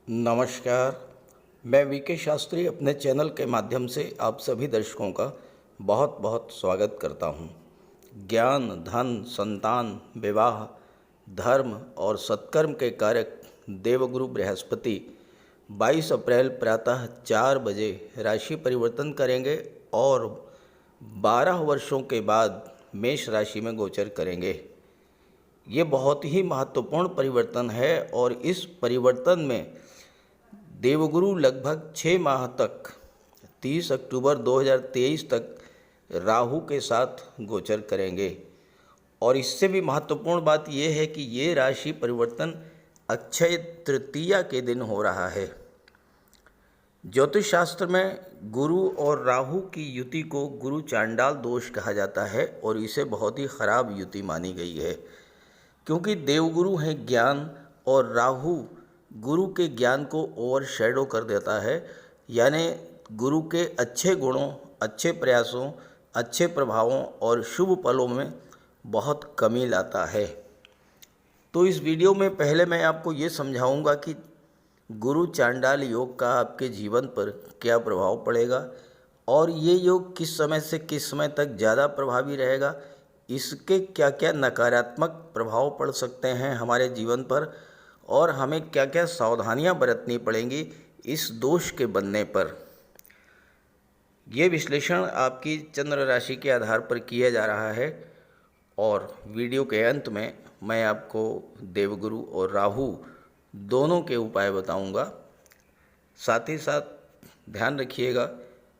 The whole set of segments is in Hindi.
नमस्कार। मैं वीके शास्त्री अपने चैनल के माध्यम से आप सभी दर्शकों का बहुत बहुत स्वागत करता हूं। ज्ञान, धन, संतान, विवाह, धर्म और सत्कर्म के कारक देवगुरु बृहस्पति 22 अप्रैल प्रातः 4 बजे राशि परिवर्तन करेंगे और 12 वर्षों के बाद मेष राशि में गोचर करेंगे। ये बहुत ही महत्वपूर्ण परिवर्तन है और इस परिवर्तन में देवगुरु लगभग 6 माह तक 30 अक्टूबर 2023 तक राहु के साथ गोचर करेंगे। और इससे भी महत्वपूर्ण बात यह है कि ये राशि परिवर्तन अक्षय तृतीया के दिन हो रहा है। ज्योतिष शास्त्र में गुरु और राहु की युति को गुरु चांडाल दोष कहा जाता है और इसे बहुत ही खराब युति मानी गई है, क्योंकि देवगुरु हैं ज्ञान और राहु गुरु के ज्ञान को ओवरशैडो कर देता है, यानी गुरु के अच्छे गुणों, अच्छे प्रयासों, अच्छे प्रभावों और शुभ फलों में बहुत कमी लाता है। तो इस वीडियो में पहले मैं आपको ये समझाऊंगा कि गुरु चांडाल योग का आपके जीवन पर क्या प्रभाव पड़ेगा और ये योग किस समय से किस समय तक ज़्यादा प्रभावी रहेगा, इसके क्या क्या नकारात्मक प्रभाव पड़ सकते हैं हमारे जीवन पर और हमें क्या क्या सावधानियां बरतनी पड़ेंगी इस दोष के बनने पर। ये विश्लेषण आपकी चंद्र राशि के आधार पर किया जा रहा है और वीडियो के अंत में मैं आपको देवगुरु और राहु दोनों के उपाय बताऊंगा। साथ ही साथ ध्यान रखिएगा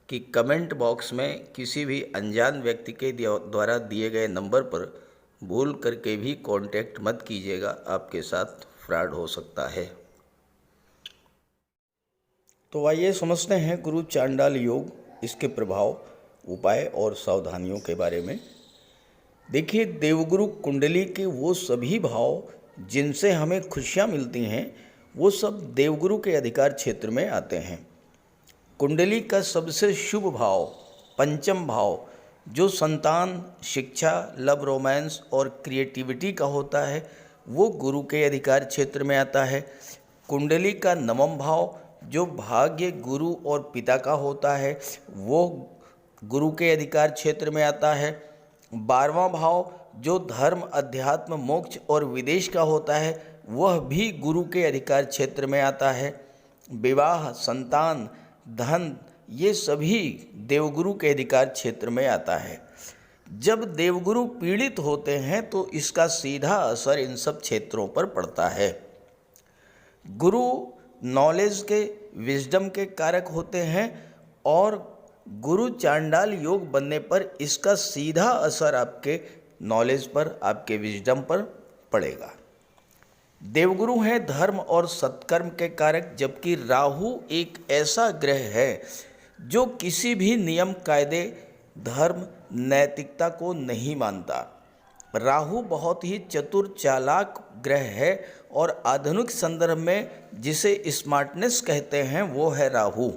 कि कमेंट बॉक्स में किसी भी अनजान व्यक्ति के द्वारा दिए गए नंबर पर भूल करके भी कांटेक्ट मत कीजिएगा, आपके साथ फ्रॉड हो सकता है। तो आइए समझते हैं गुरु चांडाल योग, इसके प्रभाव, उपाय और सावधानियों के बारे में। देखिए, देवगुरु कुंडली के वो सभी भाव जिनसे हमें खुशियां मिलती हैं वो सब देवगुरु के अधिकार क्षेत्र में आते हैं। कुंडली का सबसे शुभ भाव पंचम भाव, जो संतान, शिक्षा, लव, रोमांस और क्रिएटिविटी का होता है, वो गुरु के अधिकार क्षेत्र में आता है। कुंडली का नवम भाव, जो भाग्य, गुरु और पिता का होता है, वो गुरु के अधिकार क्षेत्र में आता है। 12वां भाव, जो धर्म, अध्यात्म, मोक्ष और विदेश का होता है, वह भी गुरु के अधिकार क्षेत्र में आता है। विवाह, संतान, धन, ये सभी देवगुरु के अधिकार क्षेत्र में आता है। जब देवगुरु पीड़ित होते हैं तो इसका सीधा असर इन सब क्षेत्रों पर पड़ता है। गुरु नॉलेज के, विजडम के कारक होते हैं और गुरु चांडाल योग बनने पर इसका सीधा असर आपके नॉलेज पर, आपके विजडम पर पड़ेगा। देवगुरु हैं धर्म और सत्कर्म के कारक, जबकि राहु एक ऐसा ग्रह है जो किसी भी नियम, कायदे, धर्म, नैतिकता को नहीं मानता। राहु बहुत ही चतुर, चालाक ग्रह है और आधुनिक संदर्भ में जिसे स्मार्टनेस कहते हैं वो है राहु।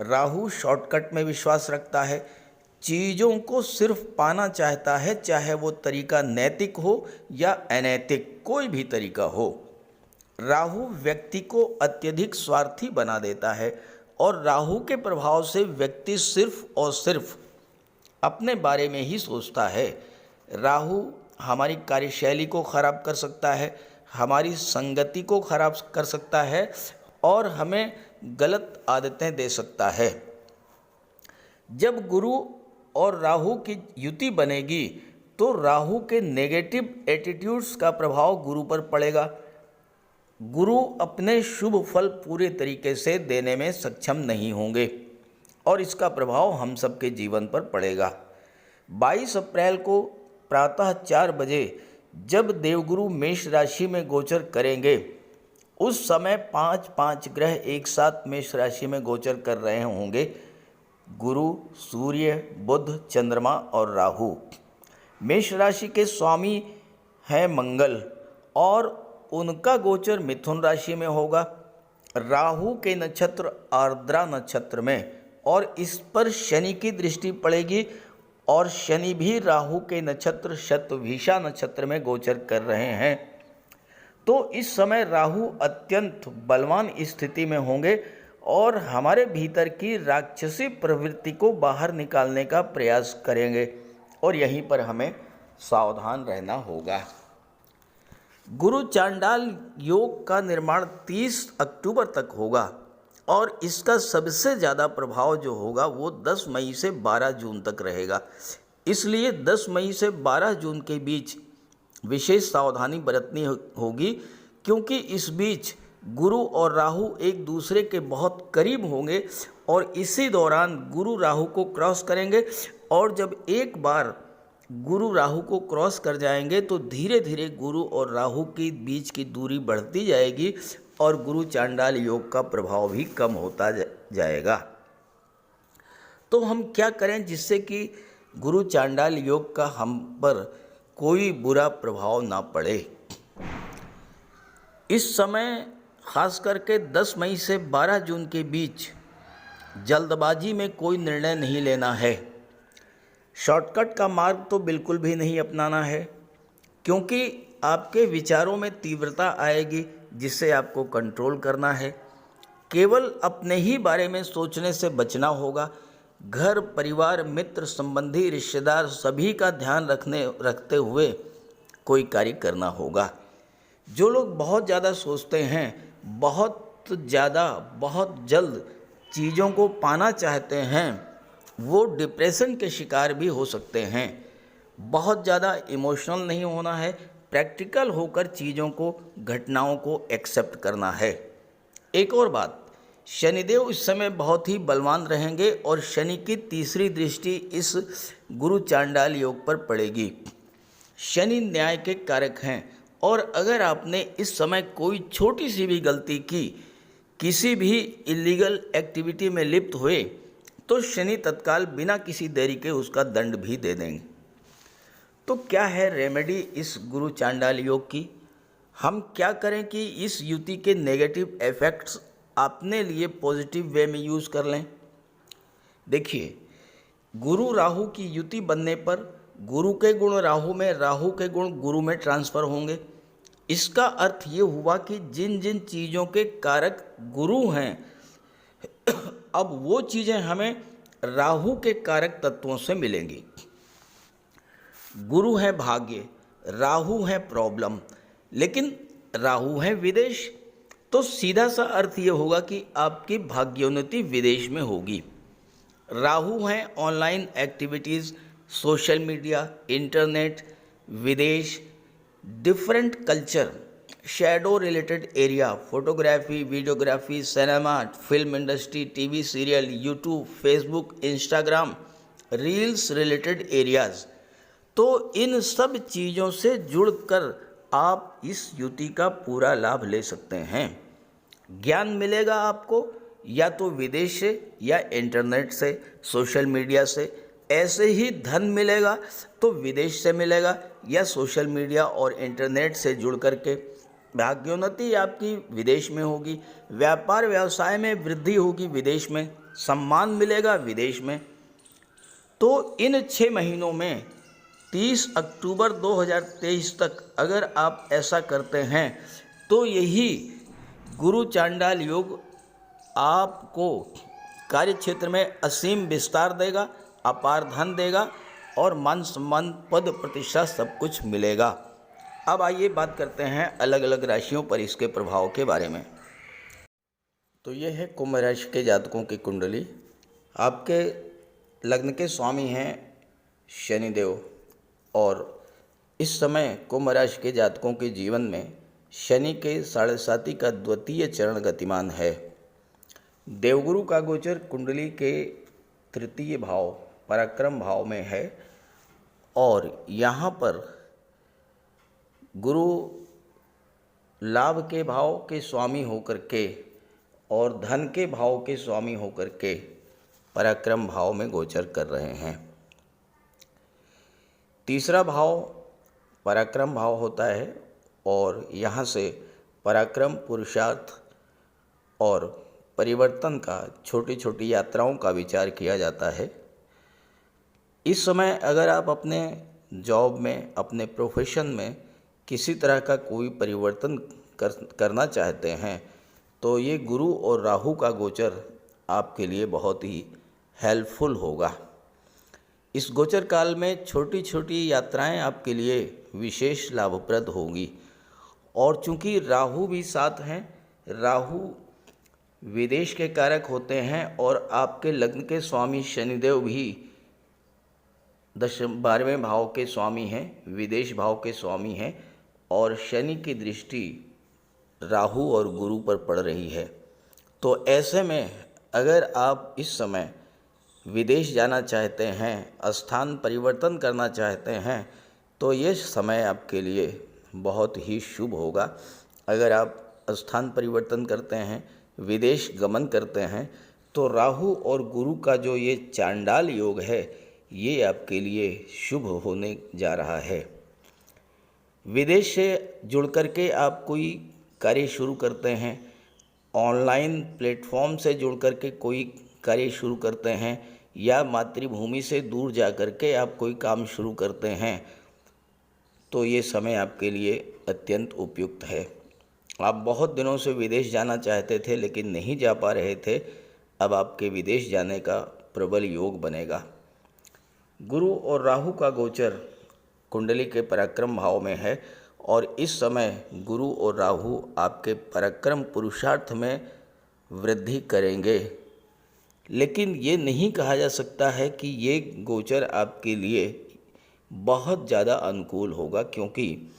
राहु शॉर्टकट में विश्वास रखता है, चीज़ों को सिर्फ पाना चाहता है, चाहे वो तरीका नैतिक हो या अनैतिक, कोई भी तरीका हो। राहु व्यक्ति को अत्यधिक स्वार्थी बना देता है और राहु के प्रभाव से व्यक्ति सिर्फ और सिर्फ अपने बारे में ही सोचता है। राहु हमारी कार्यशैली को खराब कर सकता है, हमारी संगति को खराब कर सकता है और हमें गलत आदतें दे सकता है। जब गुरु और राहु की युति बनेगी तो राहु के नेगेटिव एटीट्यूड्स का प्रभाव गुरु पर पड़ेगा। गुरु अपने शुभ फल पूरे तरीके से देने में सक्षम नहीं होंगे और इसका प्रभाव हम सबके जीवन पर पड़ेगा। 22 अप्रैल को प्रातः 4 बजे जब देवगुरु मेष राशि में गोचर करेंगे, उस समय 5 ग्रह एक साथ मेष राशि में गोचर कर रहे होंगे। गुरु, सूर्य, बुध, चंद्रमा और राहु। मेष राशि के स्वामी हैं मंगल और उनका गोचर मिथुन राशि में होगा, राहु के नक्षत्र आर्द्रा नक्षत्र में, और इस पर शनि की दृष्टि पड़ेगी और शनि भी राहु के नक्षत्र शतभिषा नक्षत्र में गोचर कर रहे हैं। तो इस समय राहु अत्यंत बलवान स्थिति में होंगे और हमारे भीतर की राक्षसी प्रवृत्ति को बाहर निकालने का प्रयास करेंगे और यहीं पर हमें सावधान रहना होगा। गुरु चांडाल योग का निर्माण 30 अक्टूबर तक होगा और इसका सबसे ज़्यादा प्रभाव जो होगा वो 10 मई से 12 जून तक रहेगा। इसलिए 10 मई से 12 जून के बीच विशेष सावधानी बरतनी होगी, क्योंकि इस बीच गुरु और राहु एक दूसरे के बहुत करीब होंगे और इसी दौरान गुरु राहु को क्रॉस करेंगे और जब एक बार गुरु राहु को क्रॉस कर जाएंगे तो धीरे धीरे गुरु और राहु के बीच की दूरी बढ़ती जाएगी और गुरु चांडाल योग का प्रभाव भी कम होता जाएगा। तो हम क्या करें जिससे कि गुरु चांडाल योग का हम पर कोई बुरा प्रभाव ना पड़े। इस समय खास करके 10 मई से 12 जून के बीच जल्दबाजी में कोई निर्णय नहीं लेना है। शॉर्टकट का मार्ग तो बिल्कुल भी नहीं अपनाना है, क्योंकि आपके विचारों में तीव्रता आएगी जिसे आपको कंट्रोल करना है। केवल अपने ही बारे में सोचने से बचना होगा। घर परिवार मित्र संबंधी रिश्तेदार सभी का ध्यान रखते हुए कोई कार्य करना होगा। जो लोग बहुत ज़्यादा सोचते हैं, बहुत जल्द चीज़ों को पाना चाहते हैं, वो डिप्रेशन के शिकार भी हो सकते हैं। बहुत ज़्यादा इमोशनल नहीं होना है, प्रैक्टिकल होकर चीज़ों को घटनाओं को एक्सेप्ट करना है। एक और बात, शनिदेव इस समय बहुत ही बलवान रहेंगे और शनि की तीसरी दृष्टि इस गुरु चांडाल योग पर पड़ेगी। शनि न्याय के कारक हैं और अगर आपने इस समय कोई छोटी सी भी गलती की, किसी भी इलीगल एक्टिविटी में लिप्त हुए, तो शनि तत्काल बिना किसी देरी के उसका दंड भी दे देंगे। तो क्या है रेमेडी इस गुरु चांडाल योग की? हम क्या करें कि इस युति के नेगेटिव इफेक्ट्स अपने लिए पॉजिटिव वे में यूज़ कर लें। देखिए, गुरु राहु की युति बनने पर गुरु के गुण राहु में, राहु के गुण गुरु में ट्रांसफ़र होंगे। इसका अर्थ ये हुआ कि जिन जिन चीज़ों के कारक गुरु हैं, अब वो चीज़ें हमें राहु के कारक तत्वों से मिलेंगी। गुरु है भाग्य, राहु है प्रॉब्लम, लेकिन राहु है विदेश। तो सीधा सा अर्थ ये होगा कि आपकी भाग्योन्नति विदेश में होगी। राहु है online activities, social media, internet, विदेश, different culture, shadow related area, photography, videography, cinema, film industry, TV serial, YouTube, Facebook, Instagram, reels related areas. तो इन सब चीज़ों से जुड़कर आप इस युति का पूरा लाभ ले सकते हैं। ज्ञान मिलेगा आपको या तो विदेश से या इंटरनेट से, सोशल मीडिया से। ऐसे ही धन मिलेगा तो विदेश से मिलेगा या सोशल मीडिया और इंटरनेट से जुड़ करके। भाग्योन्नति आपकी विदेश में होगी, व्यापार व्यवसाय में वृद्धि होगी विदेश में, सम्मान मिलेगा विदेश में। तो इन 6 महीनों में 30 अक्टूबर 2023 तक अगर आप ऐसा करते हैं तो यही गुरु चांडाल योग आपको कार्य क्षेत्र में असीम विस्तार देगा, अपार धन देगा और मान सम्मान, पद प्रतिष्ठा सब कुछ मिलेगा। अब आइए बात करते हैं अलग अलग राशियों पर इसके प्रभाव के बारे में। तो ये है कुंभ राशि के जातकों की कुंडली। आपके लग्न के स्वामी हैं शनिदेव और इस समय कुंभ राशि के जातकों के जीवन में शनि के 7.5 का द्वितीय चरण गतिमान है। देवगुरु का गोचर कुंडली के तृतीय भाव पराक्रम भाव में है और यहाँ पर गुरु लाभ के भाव के स्वामी होकर के और धन के भाव के स्वामी होकर के पराक्रम भाव में गोचर कर रहे हैं। तीसरा भाव पराक्रम भाव होता है और यहाँ से पराक्रम, पुरुषार्थ और परिवर्तन का, छोटी छोटी यात्राओं का विचार किया जाता है। इस समय अगर आप अपने जॉब में, अपने प्रोफेशन में किसी तरह का कोई परिवर्तन करना चाहते हैं तो ये गुरु और राहु का गोचर आपके लिए बहुत ही हेल्पफुल होगा। इस गोचर काल में छोटी छोटी यात्राएं आपके लिए विशेष लाभप्रद होगी। और चूंकि राहु भी साथ हैं, राहु विदेश के कारक होते हैं और आपके लग्न के स्वामी शनिदेव भी 12वें भाव के स्वामी हैं, विदेश भाव के स्वामी हैं, और शनि की दृष्टि राहु और गुरु पर पड़ रही है। तो ऐसे में अगर आप इस समय विदेश जाना चाहते हैं, स्थान परिवर्तन करना चाहते हैं, तो ये समय आपके लिए बहुत ही शुभ होगा। अगर आप स्थान परिवर्तन करते हैं, विदेश गमन करते हैं, तो राहु और गुरु का जो ये चांडाल योग है ये आपके लिए शुभ होने जा रहा है। विदेश से जुड़ करके आप कोई कार्य शुरू करते हैं, ऑनलाइन प्लेटफॉर्म से जुड़ करके कोई कार्य शुरू करते हैं, या मातृभूमि से दूर जा कर के आप कोई काम शुरू करते हैं, तो ये समय आपके लिए अत्यंत उपयुक्त है। आप बहुत दिनों से विदेश जाना चाहते थे लेकिन नहीं जा पा रहे थे, अब आपके विदेश जाने का प्रबल योग बनेगा। गुरु और राहु का गोचर कुंडली के पराक्रम भाव में है और इस समय गुरु और राहु आपके पराक्रम पुरुषार्थ में वृद्धि करेंगे। लेकिन ये नहीं कहा जा सकता है कि ये गोचर आपके लिए बहुत ज़्यादा अनुकूल होगा, क्योंकि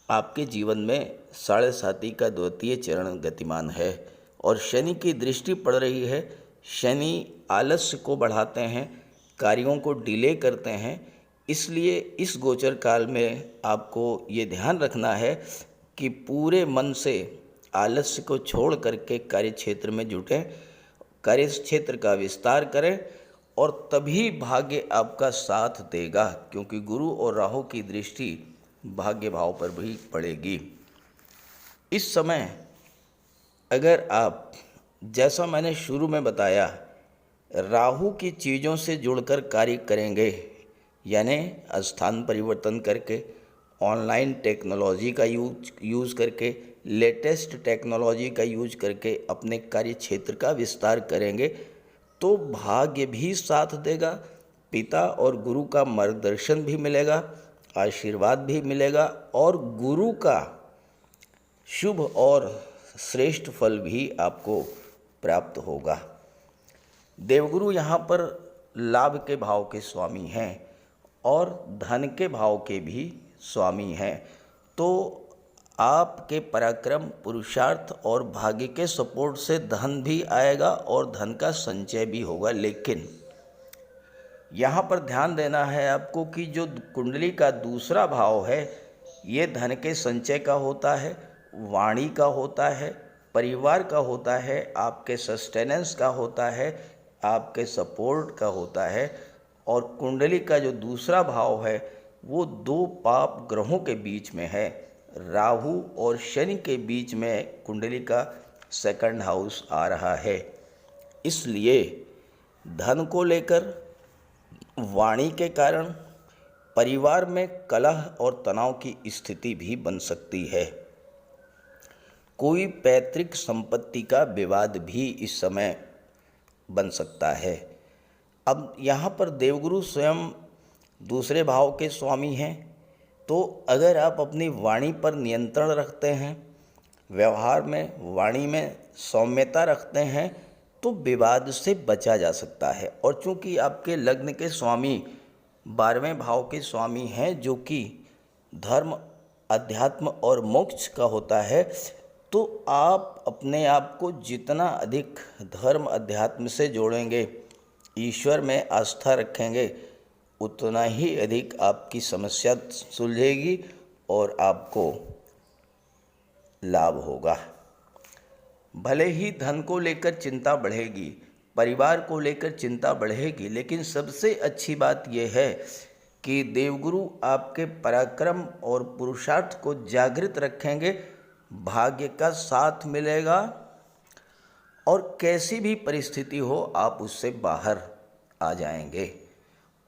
आपके जीवन में 7.5 का द्वितीय चरण गतिमान है और शनि की दृष्टि पड़ रही है। शनि आलस्य को बढ़ाते हैं, कार्यों को डिले करते हैं, इसलिए इस गोचर काल में आपको ये ध्यान रखना है कि पूरे मन से आलस्य को छोड़ करके कार्य क्षेत्र में जुटें, कार्य क्षेत्र का विस्तार करें और तभी भाग्य आपका साथ देगा, क्योंकि गुरु और राहु की दृष्टि भाग्य भाव पर भी पड़ेगी। इस समय अगर आप, जैसा मैंने शुरू में बताया, राहु की चीज़ों से जुड़कर कार्य करेंगे, यानी स्थान परिवर्तन करके, ऑनलाइन टेक्नोलॉजी का यूज़ करके, लेटेस्ट टेक्नोलॉजी का यूज करके अपने कार्य क्षेत्र का विस्तार करेंगे, तो भाग्य भी साथ देगा, पिता और गुरु का मार्गदर्शन भी मिलेगा, आशीर्वाद भी मिलेगा और गुरु का शुभ और श्रेष्ठ फल भी आपको प्राप्त होगा। देवगुरु यहाँ पर लाभ के भाव के स्वामी हैं और धन के भाव के भी स्वामी हैं, तो आपके पराक्रम, पुरुषार्थ और भाग्य के सपोर्ट से धन भी आएगा और धन का संचय भी होगा। लेकिन यहाँ पर ध्यान देना है आपको कि जो कुंडली का दूसरा भाव है ये धन के संचय का होता है, वाणी का होता है, परिवार का होता है, आपके सस्टेनेंस का होता है, आपके सपोर्ट का होता है। और कुंडली का जो दूसरा भाव है वो 2 पाप ग्रहों के बीच में है, राहु और शनि के बीच में कुंडली का सेकंड हाउस आ रहा है। इसलिए धन को लेकर, वाणी के कारण परिवार में कलह और तनाव की स्थिति भी बन सकती है। कोई पैतृक संपत्ति का विवाद भी इस समय बन सकता है। अब यहाँ पर देवगुरु स्वयं दूसरे भाव के स्वामी हैं, तो अगर आप अपनी वाणी पर नियंत्रण रखते हैं, व्यवहार में वाणी में सौम्यता रखते हैं, तो विवाद से बचा जा सकता है। और चूंकि आपके लग्न के स्वामी 12वें भाव के स्वामी हैं, जो कि धर्म, अध्यात्म और मोक्ष का होता है, तो आप अपने आप को जितना अधिक धर्म, अध्यात्म से जोड़ेंगे, ईश्वर में आस्था रखेंगे, उतना ही अधिक आपकी समस्या सुलझेगी और आपको लाभ होगा। भले ही धन को लेकर चिंता बढ़ेगी, परिवार को लेकर चिंता बढ़ेगी, लेकिन सबसे अच्छी बात यह है कि देवगुरु आपके पराक्रम और पुरुषार्थ को जागृत रखेंगे, भाग्य का साथ मिलेगा और कैसी भी परिस्थिति हो आप उससे बाहर आ जाएंगे।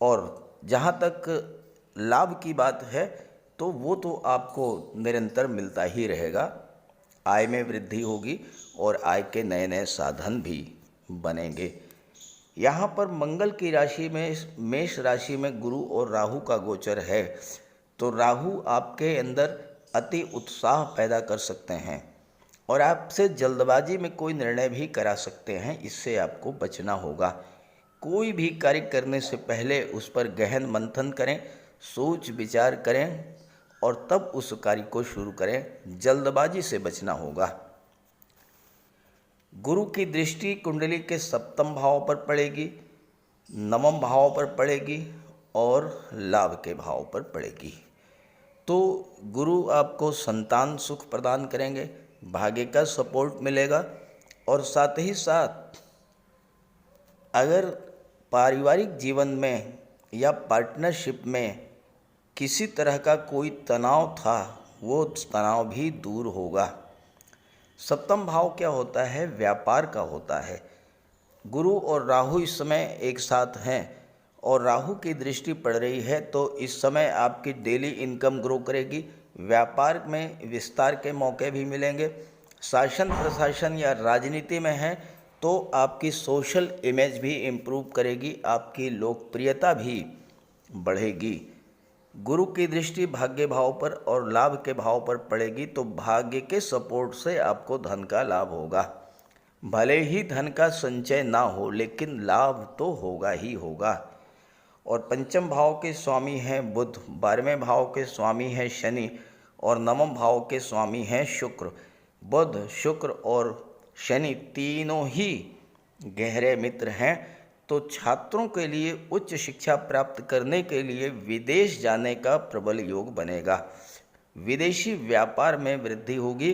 और जहाँ तक लाभ की बात है तो वो तो आपको निरंतर मिलता ही रहेगा। आय में वृद्धि होगी और आय के नए नए साधन भी बनेंगे। यहाँ पर मंगल की राशि में, मेष राशि में गुरु और राहु का गोचर है, तो राहु आपके अंदर अति उत्साह पैदा कर सकते हैं और आपसे जल्दबाजी में कोई निर्णय भी करा सकते हैं। इससे आपको बचना होगा। कोई भी कार्य करने से पहले उस पर गहन मंथन करें, सोच विचार करें और तब उस कार्य को शुरू करें। जल्दबाजी से बचना होगा। गुरु की दृष्टि कुंडली के सप्तम भाव पर पड़ेगी, नवम भाव पर पड़ेगी और लाभ के भाव पर पड़ेगी। तो गुरु आपको संतान सुख प्रदान करेंगे, भाग्य का सपोर्ट मिलेगा और साथ ही साथ अगर पारिवारिक जीवन में या पार्टनरशिप में किसी तरह का कोई तनाव था, वो तनाव भी दूर होगा। सप्तम भाव क्या होता है? व्यापार का होता है। गुरु और राहु इस समय एक साथ हैं और राहु की दृष्टि पड़ रही है, तो इस समय आपकी डेली इनकम ग्रो करेगी। व्यापार में विस्तार के मौके भी मिलेंगे। शासन प्रशासन या राजनीति में है तो आपकी सोशल इमेज भी इम्प्रूव करेगी, आपकी लोकप्रियता भी बढ़ेगी। गुरु की दृष्टि भाग्य भाव पर और लाभ के भाव पर पड़ेगी, तो भाग्य के सपोर्ट से आपको धन का लाभ होगा। भले ही धन का संचय ना हो, लेकिन लाभ तो होगा ही होगा। और पंचम भाव के स्वामी हैं बुध, 12वें भाव के स्वामी हैं शनि और नवम भाव के स्वामी हैं शुक्र। बुध, शुक्र और शनि तीनों ही गहरे मित्र हैं, तो छात्रों के लिए उच्च शिक्षा प्राप्त करने के लिए विदेश जाने का प्रबल योग बनेगा। विदेशी व्यापार में वृद्धि होगी।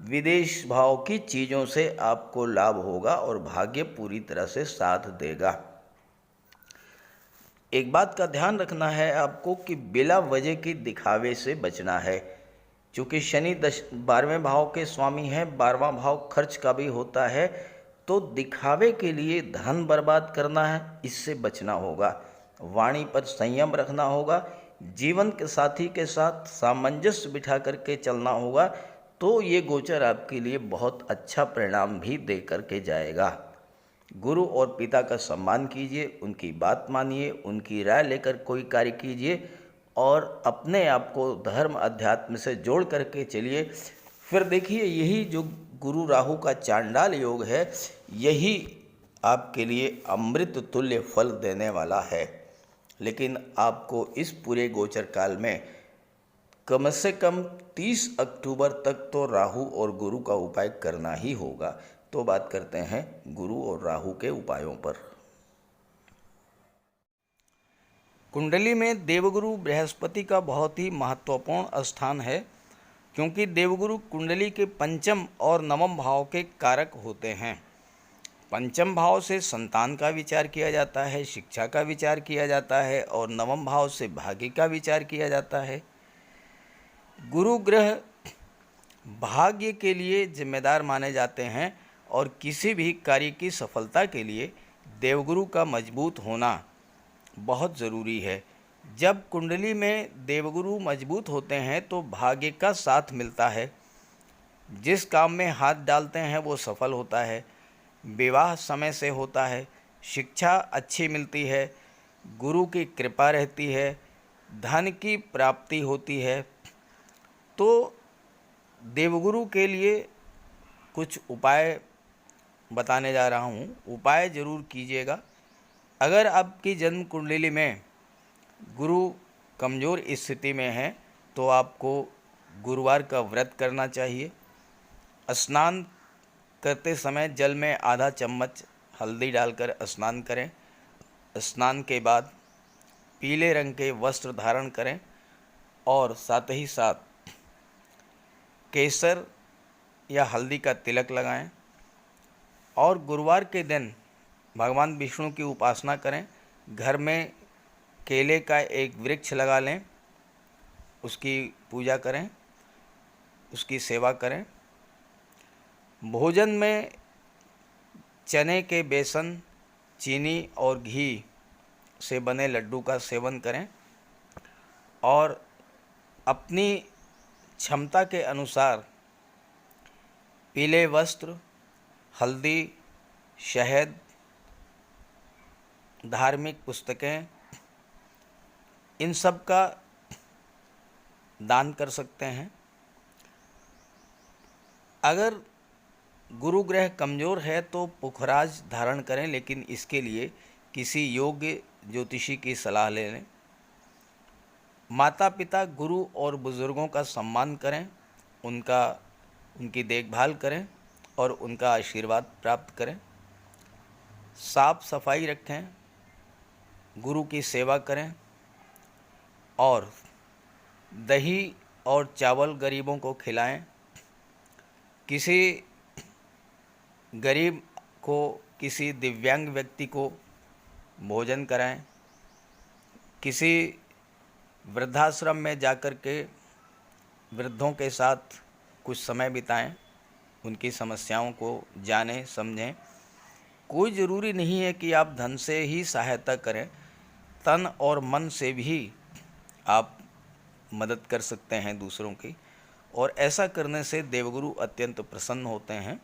विदेश भाव की चीज़ों से आपको लाभ होगा और भाग्य पूरी तरह से साथ देगा। एक बात का ध्यान रखना है आपको कि बिला वजह की दिखावे से बचना है, क्योंकि शनि 12वें भाव के स्वामी हैं। 12वां भाव खर्च का भी होता है, तो दिखावे के लिए धन बर्बाद करना है, इससे बचना होगा। वाणी पर संयम रखना होगा। जीवन के साथी के साथ सामंजस्य बिठा करके चलना होगा, तो ये गोचर आपके लिए बहुत अच्छा परिणाम भी दे करके जाएगा। गुरु और पिता का सम्मान कीजिए, उनकी बात मानिए, उनकी राय लेकर कोई कार्य कीजिए और अपने आप को धर्म अध्यात्म से जोड़ करके चलिए। फिर देखिए, यही जो गुरु राहु का चांडाल योग है, यही आपके लिए अमृत तुल्य फल देने वाला है। लेकिन आपको इस पूरे गोचर काल में कम से कम 30 अक्टूबर तक तो राहु और गुरु का उपाय करना ही होगा। तो बात करते हैं गुरु और राहु के उपायों पर। कुंडली में देवगुरु बृहस्पति का बहुत ही महत्वपूर्ण स्थान है, क्योंकि देवगुरु कुंडली के पंचम और नवम भाव के कारक होते हैं। पंचम भाव से संतान का विचार किया जाता है, शिक्षा का विचार किया जाता है और नवम भाव से भाग्य का विचार किया जाता है। गुरु ग्रह भाग्य के लिए जिम्मेदार माने जाते हैं और किसी भी कार्य की सफलता के लिए देवगुरु का मजबूत होना बहुत ज़रूरी है। जब कुंडली में देवगुरु मजबूत होते हैं तो भाग्य का साथ मिलता है। जिस काम में हाथ डालते हैं वो सफल होता है। विवाह समय से होता है, शिक्षा अच्छी मिलती है, गुरु की कृपा रहती है, धन की प्राप्ति होती है। तो देवगुरु के लिए कुछ उपाय बताने जा रहा हूँ, उपाय ज़रूर कीजिएगा। अगर आपकी जन्म कुंडली में गुरु कमज़ोर स्थिति में है तो आपको गुरुवार का व्रत करना चाहिए। स्नान करते समय जल में आधा चम्मच हल्दी डालकर स्नान करें। स्नान के बाद पीले रंग के वस्त्र धारण करें और साथ ही साथ केसर या हल्दी का तिलक लगाएं और गुरुवार के दिन भगवान विष्णु की उपासना करें। घर में केले का एक वृक्ष लगा लें, उसकी पूजा करें, उसकी सेवा करें। भोजन में चने के बेसन, चीनी और घी से बने लड्डू का सेवन करें और अपनी क्षमता के अनुसार पीले वस्त्र, हल्दी, शहद, धार्मिक पुस्तकें, इन सब का दान कर सकते हैं। अगर गुरु ग्रह कमज़ोर है तो पुखराज धारण करें, लेकिन इसके लिए किसी योग्य ज्योतिषी की सलाह ले लें। माता पिता, गुरु और बुज़ुर्गों का सम्मान करें, उनकी देखभाल करें और उनका आशीर्वाद प्राप्त करें। साफ सफाई रखें, गुरु की सेवा करें और दही और चावल गरीबों को खिलाएं। किसी गरीब को, किसी दिव्यांग व्यक्ति को भोजन कराएं। किसी वृद्धाश्रम में जाकर के वृद्धों के साथ कुछ समय बिताएं, उनकी समस्याओं को जानें समझें। कोई ज़रूरी नहीं है कि आप धन से ही सहायता करें, तन और मन से भी आप मदद कर सकते हैं दूसरों की, और ऐसा करने से देवगुरु अत्यंत प्रसन्न होते हैं।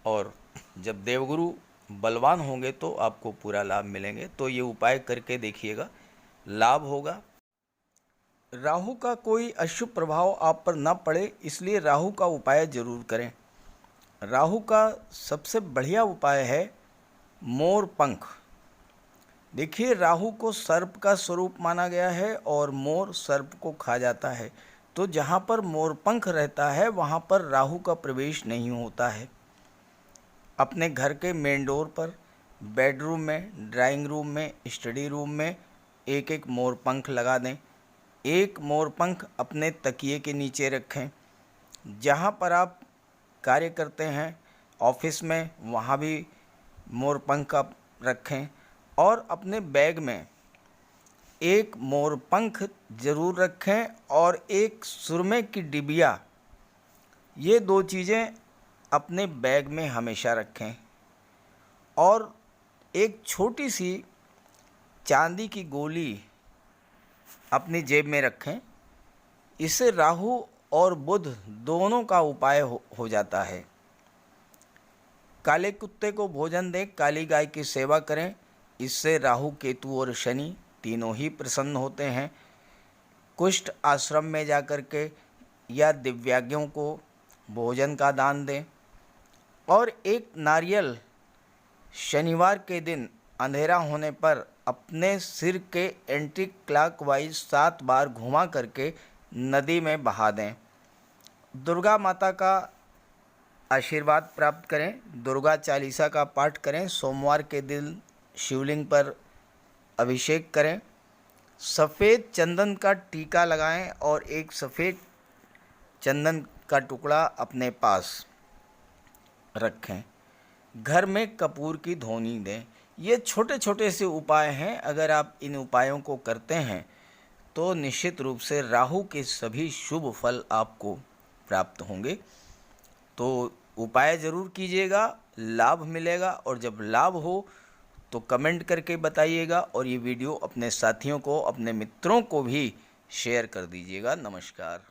और जब देवगुरु बलवान होंगे तो आपको पूरा लाभ मिलेंगे। तो ये उपाय करके देखिएगा, लाभ होगा। राहु का कोई अशुभ प्रभाव आप पर न पड़े, इसलिए राहु का उपाय जरूर करें। राहु का सबसे बढ़िया उपाय है मोर पंख। देखिए, राहु को सर्प का स्वरूप माना गया है और मोर सर्प को खा जाता है। तो जहाँ पर मोर पंख रहता है वहाँ पर राहु का प्रवेश नहीं होता है। अपने घर के मेन डोर पर, बेडरूम में, ड्राइंग रूम में, स्टडी रूम में एक एक मोर पंख लगा दें। एक मोर पंख अपने तकिए के नीचे रखें। जहाँ पर आप कार्य करते हैं ऑफिस में, वहाँ भी मोर पंख आप रखें। और अपने बैग में एक मोर पंख ज़रूर रखें और एक सुरमे की डिबिया, ये दो चीज़ें अपने बैग में हमेशा रखें। और एक छोटी सी चांदी की गोली अपनी जेब में रखें। इससे राहु और बुध दोनों का उपाय हो जाता है। काले कुत्ते को भोजन दें, काली गाय की सेवा करें। इससे राहु, केतु और शनि तीनों ही प्रसन्न होते हैं। कुष्ठ आश्रम में जाकर के या दिव्यांगों को भोजन का दान दें। और एक नारियल शनिवार के दिन अंधेरा होने पर अपने सिर के एंटी क्लॉकवाइज 7 बार घुमा करके नदी में बहा दें। दुर्गा माता का आशीर्वाद प्राप्त करें। दुर्गा चालीसा का पाठ करें। सोमवार के दिन शिवलिंग पर अभिषेक करें। सफ़ेद चंदन का टीका लगाएं और एक सफ़ेद चंदन का टुकड़ा अपने पास रखें। घर में कपूर की धूनी दें। ये छोटे छोटे से उपाय हैं। अगर आप इन उपायों को करते हैं तो निश्चित रूप से राहु के सभी शुभ फल आपको प्राप्त होंगे। तो उपाय ज़रूर कीजिएगा, लाभ मिलेगा। और जब लाभ हो तो कमेंट करके बताइएगा और ये वीडियो अपने साथियों को, अपने मित्रों को भी शेयर कर दीजिएगा। नमस्कार।